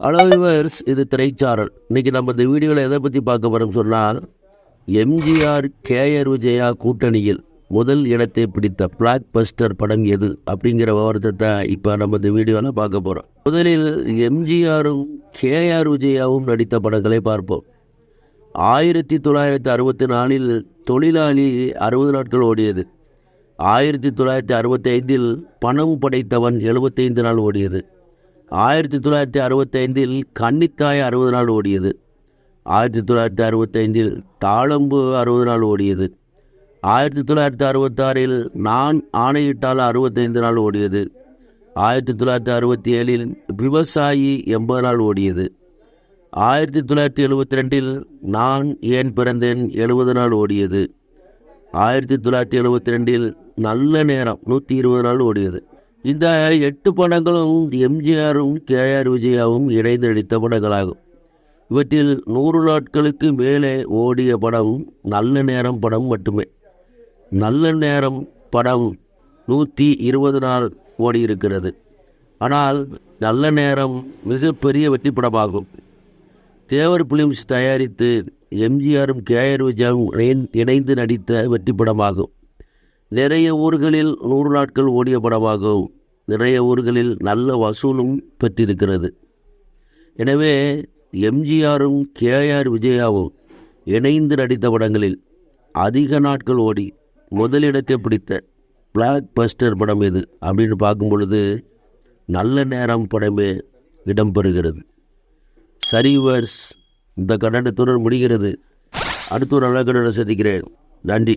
Hello viewers, இது திரைச்சாரல். இன்றைக்கி நம்ம இந்த வீடியோவில் எதை பற்றி பார்க்க போகிறோம் சொன்னால், எம்ஜிஆர் கேஆர் விஜயா கூட்டணியில் முதல் இடத்தை பிடித்த பிளாக் பஸ்டர் படம் எது அப்படிங்கிற விவரத்தை தான் இப்போ நம்ம இந்த வீடியோவில் பார்க்க போகிறோம். முதலில் எம்ஜிஆரும் கேஆர் விஜயாவும் நடித்த படங்களை பார்ப்போம். 1964 தொழிலாளி 60 நாட்கள் ஓடியது. 1965 பணம் படைத்தவன் 75 நாள் ஓடியது. 1965 கன்னித்தாய் 60 நாள் ஓடியது. 1965 தாளம்பு 60 நாள் ஓடியது. 1966 நான் ஆணையிட்டால் 65 நாள் ஓடியது. 1967 விவசாயி 80 நாள் ஓடியது. 1972 நான் ஏன் பிறந்தேன் 70 நாள் ஓடியது. 1972 நல்ல நேரம் 120 நாள் ஓடியது. இந்த 8 படங்களும் எம்ஜிஆரும் கேஆர் விஜயாவும் இணைந்து நடித்த படங்களாகும். இவற்றில் 100 நாட்களுக்கு மேலே ஓடிய படம் நல்ல நேரம் படம் மட்டுமே. நல்ல நேரம் படம் 120 நாள் ஓடியிருக்கிறது. ஆனால் நல்ல நேரம் மிகப்பெரிய வெற்றி படமாகும். தேவர் பிலிம்ஸ் தயாரித்து எம்ஜிஆரும் கேஆர் விஜயாவும் இணைந்து நடித்த வெற்றி படமாகும். நிறைய ஊர்களில் 100 நாட்கள் ஓடிய படமாகவும் நிறைய ஊர்களில் நல்ல வசூலும் பெற்றிருக்கிறது. எனவே எம்ஜிஆரும் கேஆர் விஜயாவும் இணைந்து நடித்த படங்களில் அதிக நாட்கள் ஓடி முதலிடத்தை பிடித்த பிளாக் பஸ்டர் படம் எது அப்படின்னு பார்க்கும் பொழுது நல்ல நேரம் படமே இடம்பெறுகிறது. சரிவர்ஸ், இந்த கண்டனத்துடன் முடிகிறது. அடுத்த ஒரு நல்ல கண்டனம் சந்திக்கிறேன். நன்றி.